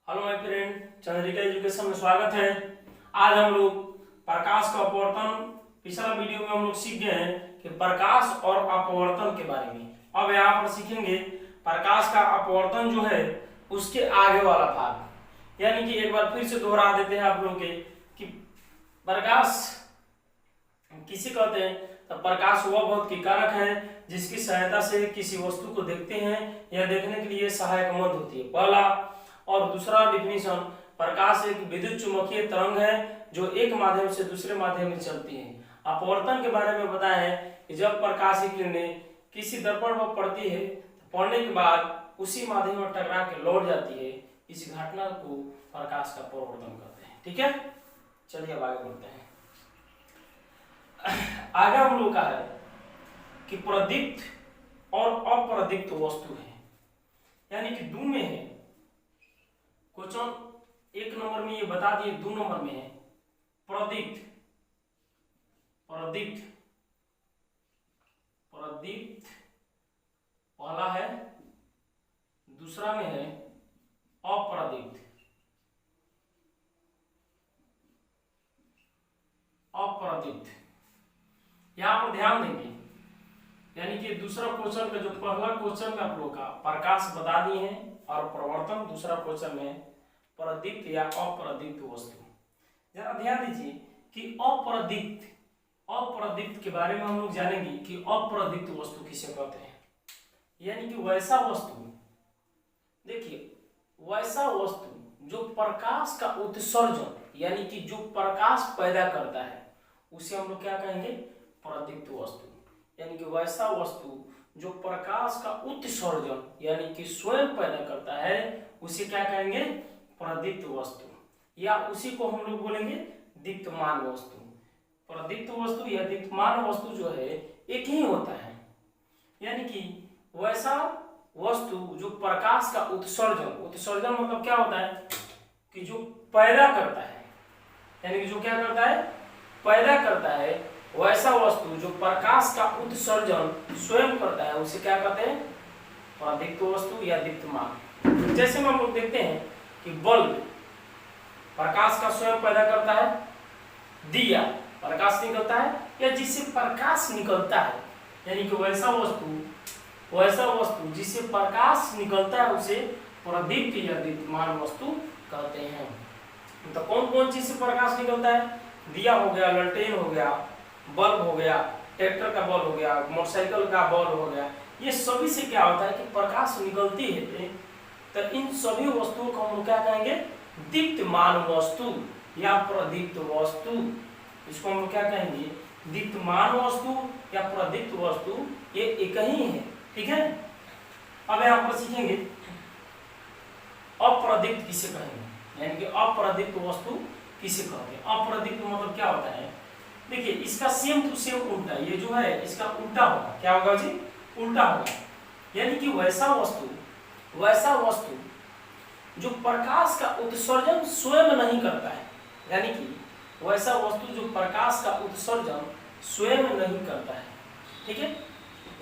Hello my friend, Chandrika education में स्वागत है। आज हम लोग प्रकाश का अपवर्तन, पिछला वीडियो में हम लोग सीख गए हैं कि प्रकाश और अपवर्तन के बारे में। अब यहाँ पर सीखेंगे प्रकाश का अपवर्तन जो है उसके आगे वाला भाग, यानी कि एक बार फिर से दोहरा देते हैं आप लोग के कि प्रकाश किसे कहते हैं। तो प्रकाश वह भौतिक कारक है जिसकी सहायता से किसी वस्तु को देखते हैं या देखने के लिए सहायक मद होती है, पहला। और दूसरा डिफिनीशन, प्रकाश एक विद्युत चुम्बकीय तरंग है जो एक माध्यम से दूसरे माध्यम में चलती है। अपवर्तन के बारे में बताया है कि जब प्रकाश की किरणें किसी दर्पण पर पड़ती है तो पड़ने के बाद उसी माध्यम में टकरा के लौट जाती है, इस घटना को प्रकाश का अपवर्तन कहते हैं। ठीक है, चलिए अब आगे बढ़ते हैं। आगे हम लोग का है कि प्रदीप्त और अप्रदीप्त वस्तु है, यानी कि दो में है। क्वेश्चन 1 नंबर में ये बता दिए, 2 नंबर में है प्रदीप्त प्रदीप्त प्रदीप्त पहला है, दूसरा में है अप्रदीप्त अप्रदीप्त। यहां पर ध्यान देंगे, यानी कि दूसरा क्वेश्चन का जो पहला क्वेश्चन में आप लोग का प्रकाश बता दिए हैं और प्रवर्तन, दूसरा क्वेश्चन में प्रदीप्त या अप्रदीप्त वस्तु। जरा ध्यान दीजिए कि अप्रदीप्त के बारे में हम लोग जानेंगे कि अप्रदीप्त वस्तु किसे कहते हैं। यानी कि वैसा वस्तु, देखिए वैसा वस्तु जो प्रकाश का उत्सर्जन यानी कि जो प्रकाश पैदा करता है उसे हम लोग क्या कहेंगे, प्रदीप्त वस्तु। यानी कि वैसा वस्तु जो प्रकाश का उत्सर्जन यानी कि स्वयं पैदा करता है उसे क्या कहेंगे, प्रदीप्त वस्तु, या उसी को हम लोग बोलेंगे दीप्तमान वस्तु। प्रदीप्त वस्तु या दीप्तमान वस्तु जो है एक ही होता है, यानी कि वैसा वस्तु जो प्रकाश का उत्सर्जन मतलब क्या होता है कि जो पैदा करता है, यानी कि जो क्या करता है, पैदा करता है, वैसा वस्तु जो प्रकाश का उत्सर्जन स्वयं करता है उसे क्या कहते हैं, प्रदीप्त वस्तु या दीप्तमान। जैसे हम लोग देखते हैं कि बल्ब प्रकाश का स्वयं पैदा करता है, दिया प्रकाश निकलता है, या जिससे प्रकाश निकलता है, यानी कि वैसा वस्तु जिससे प्रकाश निकलता है उसे प्रदीप्त या दीप्तमान वस्तु कहते हैं। तो कौन कौन चीज से प्रकाश निकलता है, दिया हो गया, ललटेन हो गया, बल्ब हो गया, ट्रैक्टर का बल्ब हो गया, मोटरसाइकिल का बल्ब हो गया, ये सभी से क्या होता है कि प्रकाश निकलती है। तो इन सभी वस्तुओं को हम क्या कहेंगे, दीप्तमान वस्तु या प्रदीप्त वस्तु। इसको हम क्या कहेंगे, दीप्तमान वस्तु या प्रदीप्त वस्तु, ये एक ही है। ठीक है, अब यहाँ पर सीखेंगे अप्रदीप्त किसे कहेंगे, यानी कि अप्रदीप्त वस्तु किसे कहते हैं। अप्रदीप्त मतलब क्या होता है, देखिए इसका सेम टू सेम उल्टा, ये जो है इसका उल्टा होगा, क्या होगा जी, उल्टा होगा। यानी कि वैसा वस्तु जो प्रकाश का उत्सर्जन स्वयं नहीं करता है, यानी कि वैसा वस्तु जो प्रकाश का उत्सर्जन स्वयं नहीं करता है। ठीक है,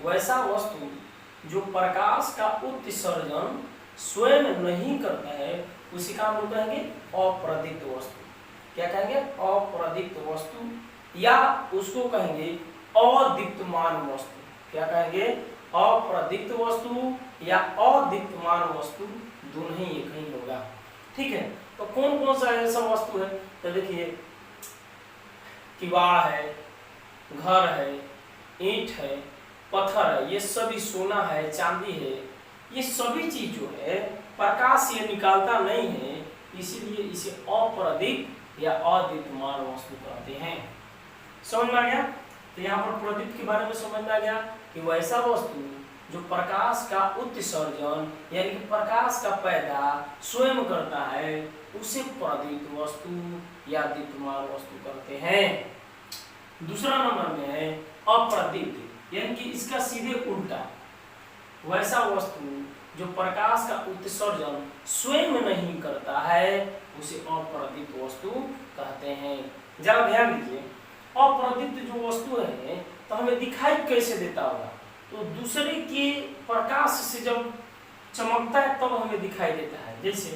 वैसा वस्तु जो प्रकाश का उत्सर्जन स्वयं नहीं करता है उसी का हम लोग कहेंगे अप्रदीप्त वस्तु। क्या कहेंगे, अप्रदीप्त वस्तु, या उसको कहेंगे अदीप्तमान वस्तु। क्या कहेंगे, अप्रदीप्त वस्तु या अदीप्तमान वस्तु, दोनों ही एक ही होगा। ठीक है, तो कौन कौन सा ऐसा वस्तु है, तो देखिए किवाड़ है, घर है, ईंट है, पत्थर है, ये सभी सोना है, चांदी है, ये सभी चीज जो है प्रकाश ये निकालता नहीं है, इसीलिए इसे अप्रदीप्त या अदीप्तमान वस्तु कहते हैं। समझ में आ गया। तो यहाँ पर प्रदीप्त के बारे में समझ में आ गया कि वैसा वस्तु जो प्रकाश का उत्सर्जन यानी कि प्रकाश का पैदा स्वयं करता है उसे प्रदीप्त वस्तु या दीप्तमान वस्तु कहते हैं। दूसरा नंबर में है अप्रदीप्त, यानी कि इसका सीधे उल्टा, वैसा वस्तु जो प्रकाश का उत्सर्जन स्वयं नहीं करता है उसे अप्रदीप्त वस्तु कहते हैं। जरा ध्यान दीजिए, अप्रदीप्त जो वस्तु है तो हमें दिखाई कैसे देता होगा, तो दूसरे के प्रकाश से जब चमकता है तब हमें दिखाई देता है। जैसे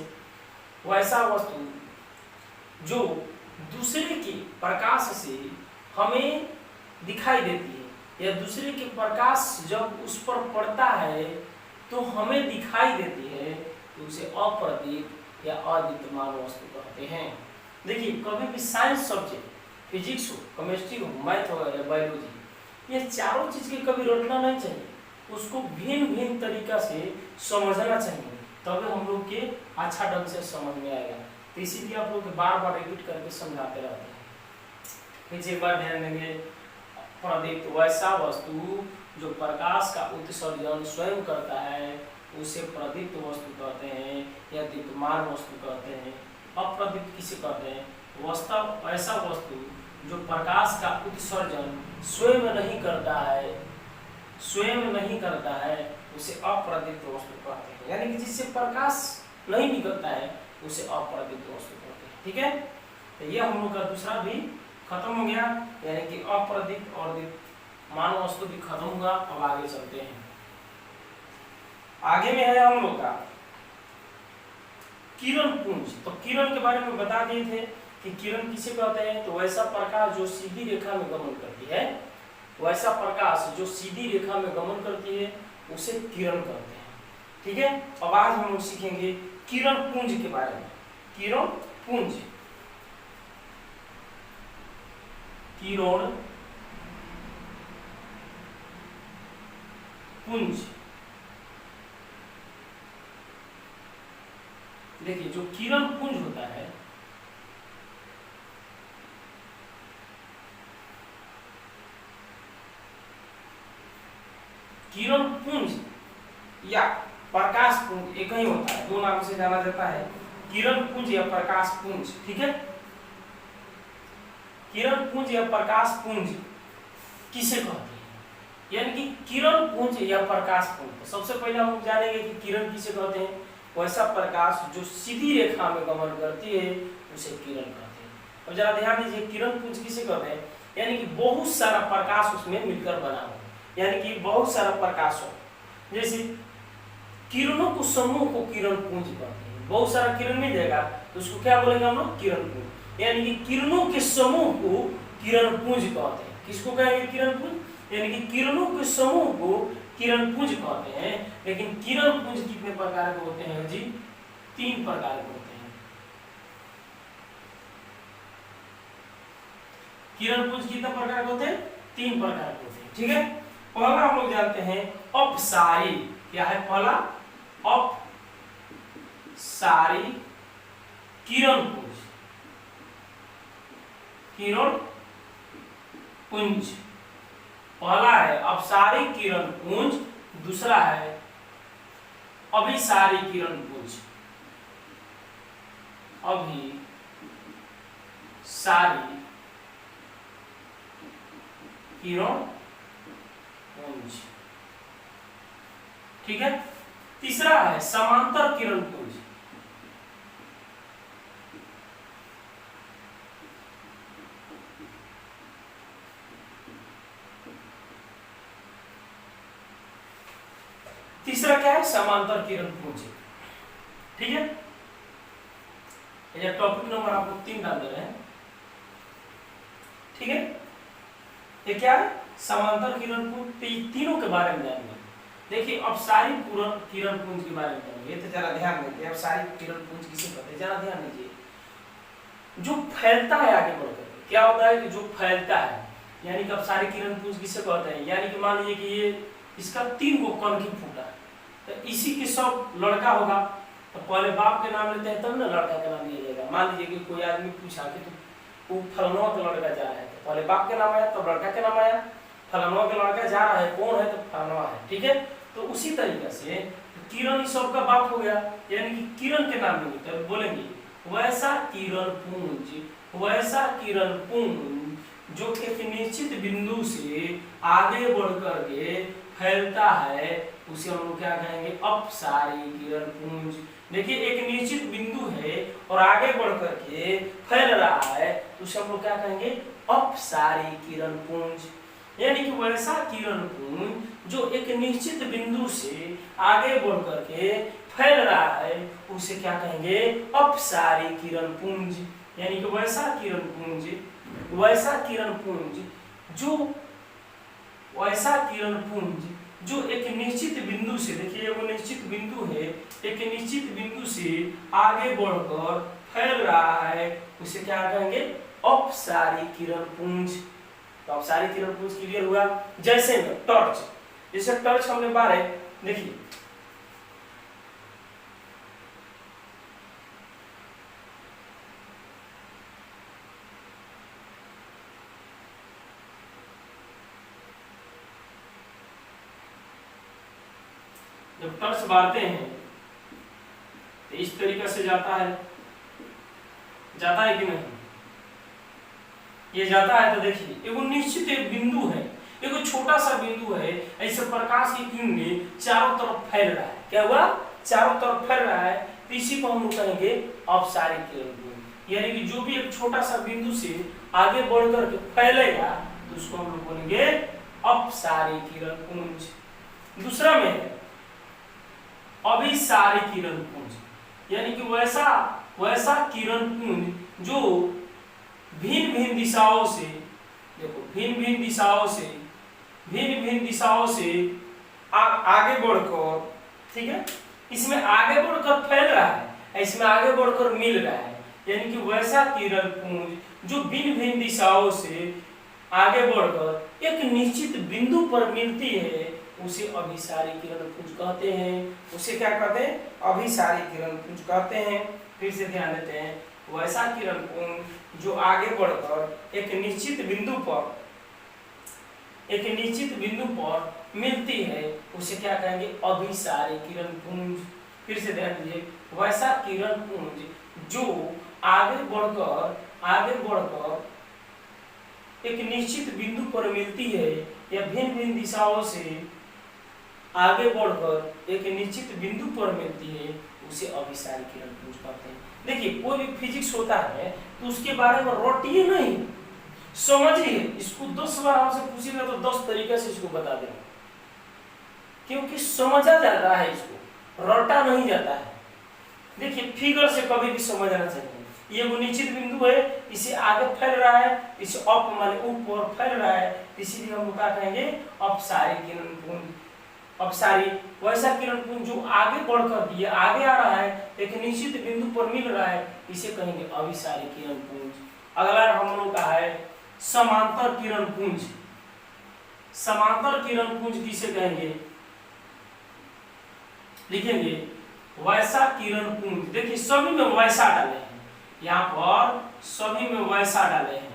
वैसा वस्तु जो दूसरे के प्रकाश से हमें दिखाई देती है या दूसरे के प्रकाश जब उस पर पड़ता है तो हमें दिखाई देती है, तो उसे अप्रदीप्त या अदीप्यमान वस्तु कहते हैं। देखिए कभी भी साइंस सब्जेक्ट, फिजिक्स हो, केमिस्ट्री हो, मैथ हो या बायोलॉजी, ये चारों चीज के कभी रटना नहीं चाहिए, उसको भिन्न भिन्न तरीका से समझना चाहिए, तभी हम लोग के अच्छा ढंग से समझ में आएगा। तो इसीलिए आप लोग बार बार रिपीट करके समझाते रहते हैं। नीचे एक बार ध्यान देंगे, प्रदीप्त वैसा वस्तु जो प्रकाश का उत्सर्जन स्वयं करता है उसे प्रदीप्त वस्तु कहते हैं या दीप्यमान वस्तु कहते हैं। अप्रदीप्त किसे कहते हैं? वास्तव ऐसा वस्तु जो प्रकाश का उत्सर्जन स्वयं नहीं करता है, स्वयं नहीं करता है, उसे अप्रदीप्त वस्तु कहते हैं। यानी कि जिससे प्रकाश नहीं निकलता है उसे अप्रदीप्त वस्तु कहते हैं। ठीक है, तो ये हम लोग का दूसरा भी खत्म हो गया, यानी कि अप्रदीप्त और दीप्यमान वस्तु भी खत्म हुआ। अब आगे चलते हैं। आगे में है हम लोग का किरण पुंज। तो किरण के बारे में बता दिए थे कि किरण किसे कहते हैं? तो वैसा प्रकाश जो सीधी रेखा में गमन करती है, वैसा प्रकाश जो सीधी रेखा में गमन करती है उसे किरण कहते हैं। ठीक है, अब आज हम लोग सीखेंगे किरण पुंज के बारे में। किरण पुंज, किरण पुंज। देखिए जो किरण पुंज होता है, किरण पुंज या प्रकाश पुंज एक ही होता है, दो नाम से जाना जाता है, किरण पुंज या प्रकाश पुंज। ठीक है, किरण पुंज या प्रकाश पुंज किसे कहते हैं? यानी कि किरण पुंज या प्रकाश पुंज। सबसे पहले हम जानेंगे कि किरण किसे कहते हैं। वैसा प्रकाश जो सीधी रेखा में गमन करती है उसे किरण कहते हैं। अब जरा ध्यान दीजिए, किरण पुंज किसे कहते हैं? यानी कि बहुत सारा प्रकाश उसमें मिलकर बना हो, यानी कि बहुत सारा प्रकाश हो। जैसे किरणों को समूह को किरण पुंज कहते हैं। बहुत सारा किरण मिल जाएगा तो उसको क्या बोलेंगे हम लोग? किरण पुंज। यानी कि किरणों के समूह को किरण पुंज कहते हैं। किसको कहेंगे? किरण पुंज। यानी कि किरणों के समूह को किरण पुंज कहते हैं। लेकिन किरण पुंज कितने प्रकार के होते हैं जी? 3 प्रकार के होते हैं। किरण पुंज कितने प्रकार के होते हैं? 3 प्रकार के होते हैं। ठीक है, पहला हम लोग जानते हैं अपसारी। क्या है पहला? अपसारी किरण पुंज, किरण पुंज पहला है अपसारी किरण पुंज, दूसरा है अभिसारी किरण पुंज, अभिसारी किरण पुंज। ठीक है, तीसरा है समांतर किरण पुंज। तीसरा क्या है? समांतर किरण पुंज। ठीक है, ये टॉपिक नंबर आपको 3 डाल दे रहे हैं। ठीक है, ये क्या है? समांतर किरण पुंज। तीनों के बारे में जानेंगे। देखिए अब सारी किरण पुंज के बारे में जानेंगे, तो जरा ध्यान दीजिए। अब सारी किरण पुंज किसे कहते हैं? जरा ध्यान दीजिए। जो फैलता है आगे बढ़कर, क्या होता है कि जो फैलता है, यानी कि अब सारी किरण पुंज किसे कहते हैं? यानी कि मान लीजिए कि ये इसका 3 गो कनखी फूटा, तो इसी के सब लड़का होगा, तो पहले बाप के नाम लेते हैं तब ना लड़का का नाम लिया जाएगा। मान लीजिए कि कोई आदमी पूछा कि तो वो फलनवा का लड़का जा रहा है, तो पहले बाप के नाम आया तब लड़का के नाम आया। फलनवा का लड़का जा रहा है, कौन है? तो फलनवा है। ठीक है, तो उसी तरीके से किरण इस सब का बाप हो गया, यानी कि किरण के नाम लेंगे तो बोलेंगे वैसा किरण पुंज, वैसा किरण पुंज जो एक निश्चित बिंदु से आगे बढ़ करके फैलता है उसे हम लोग क्या कहेंगे? अपसारी किरण पुंज। देखिए एक निश्चित बिंदु है और आगे बढ़ करके फैल रहा है, उसे हम लोग क्या कहेंगे? अपसारी किरण पुंज। यानी कि वैसा किरण पुंज जो एक निश्चित बिंदु से आगे बढ़ करके फैल रहा है उसे क्या कहेंगे, अपसारी किरण पुंज। यानी कि वैसा किरण पुंज जो एक निश्चित बिंदु से, देखिए वो निश्चित बिंदु है, एक निश्चित बिंदु से आगे बढ़कर फैल रहा है उसे क्या कहेंगे, अपसारी किरण पुंज। तो अपसारी किरण पुंज क्लियर हुआ। जैसे टॉर्च, जैसे टॉर्च हमने बारे, देखिए जब टॉर्च बारते हैं तो इस तरीके से जाता है कि नहीं, ये जाता है। तो देखिए एगो निश्चित एक बिंदु है, एगो छोटा सा बिंदु है, ऐसे प्रकाश की किरणें चारों तरफ फैल रहा है। क्या हुआ, चारों तरफ फैल रहा है, तो इसी को हम लोग कहेंगे अपसारी किरण पुंज। यानी कि जो भी एक छोटा सा बिंदु से आगे बढ़कर के फैलेगा तो उसको हम लोग बोलेंगे अपसारी किरण पुंज। दूसरा में है अभिसारी किरण पुंज, यानी कि वैसा किरण पुंज जो भिन्न भिन्न दिशाओं से, देखो भिन्न भिन्न दिशाओं से आगे बढ़कर, ठीक है, इसमें आगे बढ़कर फैल रहा है, इसमें आगे बढ़कर मिल रहा है। यानी कि वैसा किरण पुंज जो भिन्न भिन्न दिशाओं से आगे बढ़कर एक निश्चित बिंदु पर मिलती है उसे अभिसारी किरण पुंज कहते हैं। उसे क्या कहते हैं, अभिसारी किरण पुंज कहते हैं। फिर से ध्यान देते हैं, वैसा किरण पुंज जो आगे बढ़कर एक निश्चित बिंदु पर मिलती है उसे क्या कहेंगे, अभिसारी किरण पुंज। फिर से ध्यान दीजिए, वैसा किरण पुंज जो आगे बढ़कर एक निश्चित बिंदु पर मिलती है या भिन्न भिन्न दिशाओं से आगे बढ़कर एक निश्चित बिंदु पर मिलती है उसे अभिसारी किरण पुंज कहते हैं। देखिए कोई भी फिजिक्स होता है तो उसके बारे में रटिए नहीं, समझिए। इसको 10 बार हमसे पूछिएगा तो 10 तरीके से इसको बता देंगे, क्योंकि समझा जाता है, इसको रटा नहीं जाता है। देखिए फिगर से कभी भी समझना चाहिए। ये वो निश्चित बिंदु है, इसे आगे फैल रहा है, इसे अप माने ऊपर फैल रहा है, इसीलिए हम क्या कहेंगे, अपसारी किरण पुंज। अपसारी वैसा किरण पुंज जो आगे बढ़कर दिए आगे आ रहा है, एक निश्चित बिंदु पर मिल रहा है, इसे कहेंगे अभिसारी किरण पुंज। अगला हम लोग का है समांतर किरण पुंज। समांतर किरण पुंज किसे कहेंगे, लिखेंगे वैसा किरण पुंज। देखिए सभी में वैसा डाले हैं, यहाँ पर सभी में वैसा डाले हैं,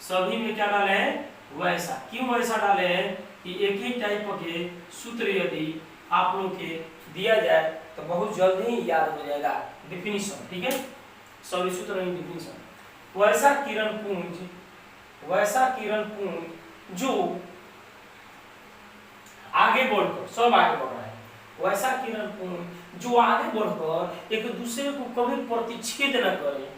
सभी में क्या डाले हैं, वैसा। क्यों वैसा डाले हैं कि एक ही टाइप के सूत्र यदि आप लोग के दिया जाए तो बहुत जल्दी ही याद हो जाएगा, डिफिनीशन, ठीक है, सभी सूत्र नहीं, डिफिनीशन। वैसा किरण पुंज जो आगे बढ़कर, सब आगे बढ़ रहा है, वैसा किरण पुंज जो आगे बढ़कर एक दूसरे को कभी प्रतिच्छेद न करे,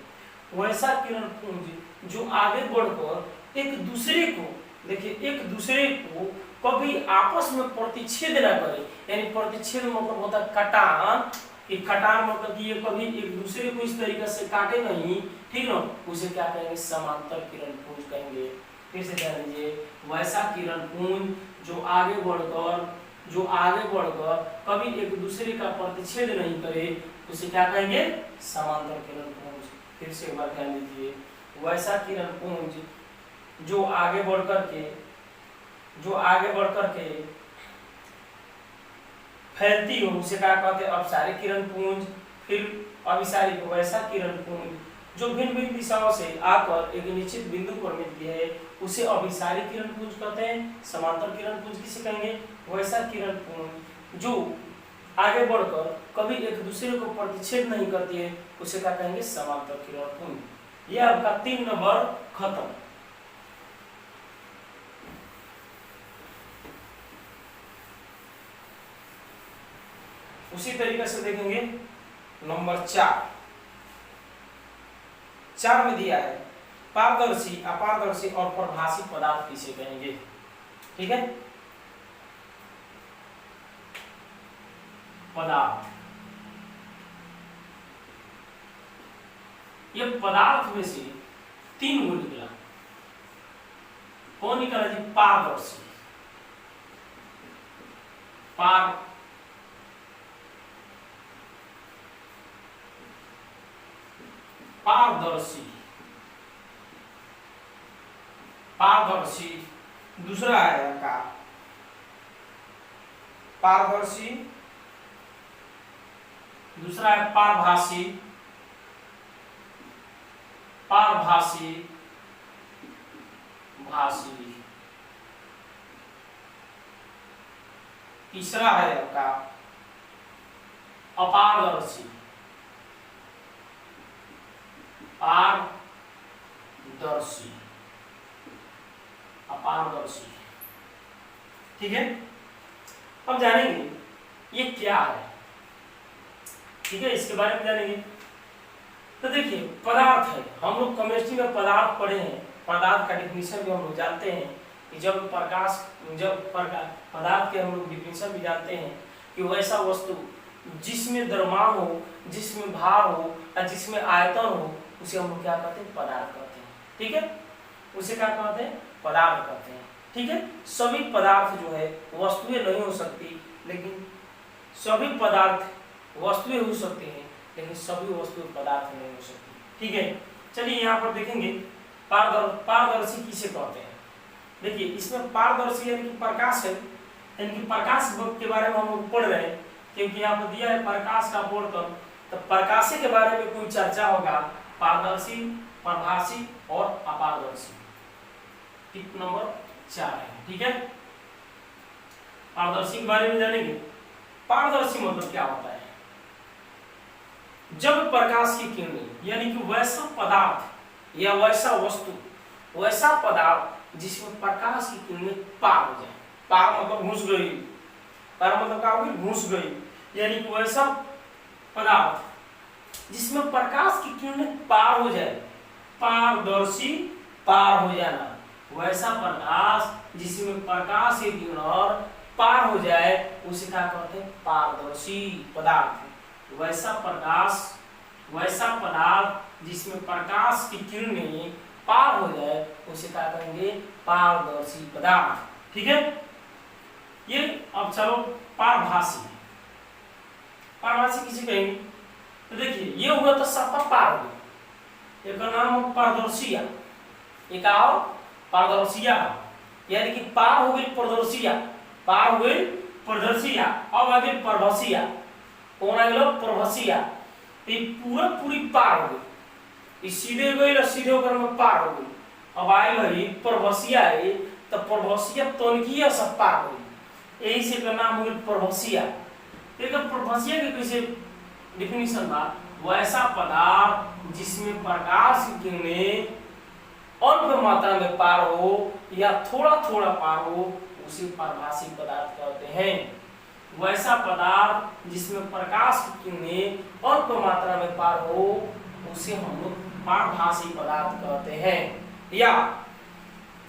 वैसा किरण पुंज जो आगे बढ़कर एक दूसरे को, देखिए एक दूसरे को कभी आपस में प्रतिच्छेद न करे। यानी प्रतिच्छेद मतलब होता है कटान, कि कटान मतलब कि ये कभी एक दूसरे को इस तरीके से काटे नहीं, ठीक ना, उसे क्या कहेंगे, समांतर किरण पुंज कहेंगे। फिर से ध्यान दीजिए, वैसा किरण पुंज जो आगे बढ़कर कभी एक दूसरे का प्रतिच्छेद नहीं करे उसे क्या कहेंगे, समांतर किरण पुंज। फिर से एक बार ध्यान दीजिए, वैसा किरण पुंज जो आगे बढ़कर के फैलती हो उसे क्या कहते हैं, अपसारी किरण पुंज। फिर अभिसारी को वैसा किरण पुंज जो भिन्न भिन्न दिशाओं से आकर एक निश्चित बिंदु पर मिलती है उसे अभिसारी किरण पुंज कहते हैं। समांतर किरण पुंज किसे कहेंगे, वैसा किरण पुंज जो आगे बढ़कर कभी एक दूसरे को प्रतिच्छेद नहीं करती है उसे क्या कहेंगे, समांतर किरण पुंज। यह आपका 3 नंबर खत्म। उसी तरीके से देखेंगे नंबर 4 में दिया है पारदर्शी, अपारदर्शी और प्रभासी पदार्थ किसे कहेंगे, ठीक है। पदार्थ ये पदार्थ में से 3 गो निकला। कौन निकला जी? पारदर्शी। पारदर्शी। दूसरा है आपका पारदर्शी, दूसरा है पारभासी। भाषी। तीसरा है आपका अपारदर्शी। अपारदर्शी। ठीक है, अब जानेंगे ये क्या है। ठीक है, इसके बारे में जानेंगे। तो देखिए, पदार्थ है, हम लोग केमिस्ट्री में पदार्थ पढ़े हैं, पदार्थ का डिफिनीशन भी हम लोग जानते हैं कि पदार्थ के हम लोग डिफिनीशन भी जानते हैं कि वैसा वस्तु जिसमें द्रव्यमान हो, जिसमें भार हो या जिसमें आयतन हो, उसे हम लोग क्या कहते हैं? पदार्थ कहते हैं। ठीक है, उसे क्या कहते हैं? पदार्थ कहते हैं। ठीक है, सभी पदार्थ जो है वस्तुएं नहीं हो सकती, लेकिन सभी पदार्थ वस्तुएं हो सकते हैं, लेकिन सभी वस्तुएं पदार्थ नहीं हो सकती। ठीक है, चलिए यहाँ पर देखेंगे पारदर्शी किसे कहते हैं। देखिए, इसमें पारदर्शी यानी कि प्रकाश है, यानी कि प्रकाश के बारे में हम लोग पढ़ रहे हैं, क्योंकि यहाँ पर दिया है प्रकाश का अपवर्तन, तो प्रकाश के बारे में कोई चर्चा होगा। पारदर्शी, प्रभासी और अपारदर्शी। टिप नंबर 4 है। ठीक है, पारदर्शी के बारे में जानेंगे। पारदर्शी मतलब क्या होता है? जब प्रकाश की किरणें यानी कि वैसा पदार्थ या वैसा वस्तु, वैसा पदार्थ जिसमें प्रकाश की किरणें पार हो जाए। पार मतलब घुस गई, पार मतलब क्या होगी? घुस गई, यानी कि वैसा पदार्थ जिसमें प्रकाश की किरणें पार हो जाए। पारदर्शी, पार हो जाना। वैसा प्रकाश जिसमें प्रकाश की किरण पार हो जाए उसे क्या कहते हैं? पारदर्शी पदार्थ। वैसा पदार्थ जिसमें प्रकाश की किरणें पार हो जाए उसे क्या कहेंगे? पारदर्शी पदार्थ। ठीक है, ये अब चलो पारभासी। पारभासी किसे कहेंगे? तो देखिए, ये हुआ तो सबका पार हो गया, एक नाम पारदर्शिया, एक और पारदर्शिया, यानी कि पार हो गई पारदर्शिया, पार हो गई पारदर्शिया। अब आ गई परभसिया। कौन आ गया? परभसिया। ये पूरी पार हो गई, सीधे गई और सीधे होकर में पार हो गई। अब आई भाई परभसिया है, तो परभसिया तनकिया सब पार हो गई, यही से का नाम हो गया परभसिया। लेकिन परभसिया के कैसे डिफिनीशन बा? वैसा पदार्थ जिसमें प्रकाश की किरणें अल्प मात्रा में पार हो या थोड़ा थोड़ा पार हो उसे पारभासी पदार्थ कहते हैं। वैसा पदार्थ जिसमें प्रकाश की किरणें अल्प मात्रा में पार हो उसे हम लोग पारभासी पदार्थ कहते हैं। या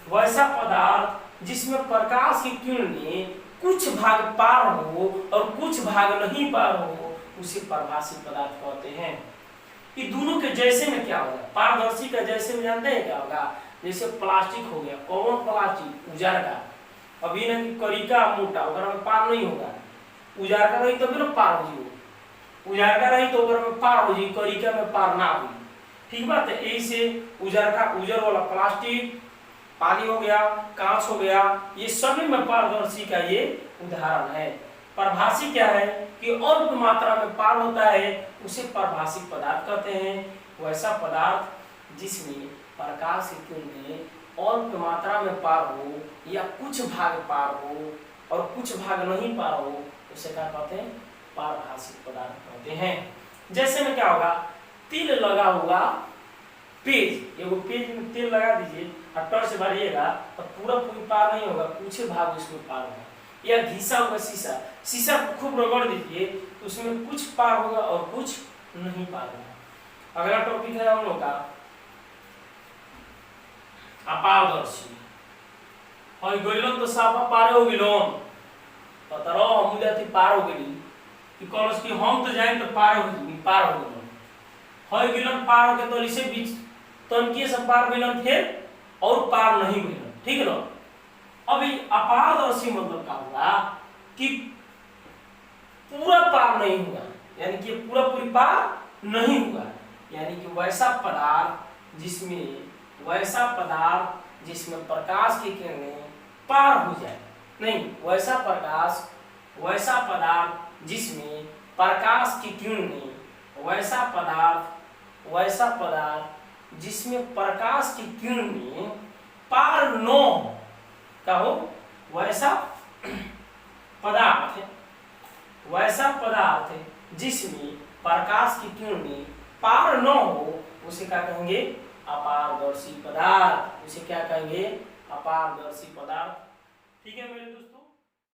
वैसा पदार्थ जिसमें प्रकाश की किरणें कुछ भाग पार हो और कुछ भाग नहीं पार हो उसे पारभासी पदार्थ कहते हैं। ये दोनों के जैसे में क्या होगा? पारदर्शी का जैसे में जानते हैं क्या होगा? जैसे प्लास्टिक हो गया, कौन प्लास्टिक? उजार का। अभी ना करिका मोटा ओकरा में पार नहीं होगा, उजार का रही तभी ना पार हो जी, उजार का रही तो ओकरा में पार हो जी, करिका में पार ना हो। ठीक बात है, यही से उजार का, उजर वाला प्लास्टिक, पानी हो गया, कांच हो गया, ये सभी में पारदर्शी का ये उदाहरण है। पारभासी क्या है कि अल्प मात्रा में पार होता है उसे पारभासी पदार्थ कहते हैं। वैसा पदार्थ जिसमें प्रकाश की किरणें अल्प मात्रा में पार हो या कुछ भाग पार हो और कुछ भाग नहीं पार हो उसे क्या कहते हैं? पारभासी पदार्थ कहते हैं। जैसे में क्या होगा? तिल लगा हुआ पेज, एगो पेज में तेल लगा दीजिए, हट्टर से भरिएगा तो पूरा पार नहीं होगा, कुछ भाग उसमें पार होगा। या घिसा हुआ शीशा, शीशा को खूब रगड़ दीजिए तो उसमें कुछ पार होगा और कुछ नहीं पार होगा। अगला टॉपिक है हम लोग का अपारदर्शी। और गोइलन तो साफा पार हो गिलोन, पता रहो हम जाती पार हो गई कि कॉलेज की हम तो जाए तो पार हो गई, पार हो गई। है गिलन पार के तली से बीच तनकीय से पार मिलन फिर और पार नहीं मिलन, ठीक है ना। अभी अपारदर्शी मतलब क्या हुआ कि पूरा पार नहीं हुआ, यानी कि पूरा पूरी पार नहीं हुआ, यानी कि वैसा पदार्थ जिसमें प्रकाश की किरणें पार हो जाए, नहीं वैसा पदार्थ जिसमें प्रकाश की किरणें वैसा पदार्थ जिसमें प्रकाश की किरणें पार न हो, क्या हो वैसा पदार्थ जिसमें प्रकाश की किरणें पार न हो उसे क्या कहेंगे, अपारदर्शी पदार्थ। उसे क्या कहेंगे, अपारदर्शी पदार्थ। ठीक है मेरे दोस्तों।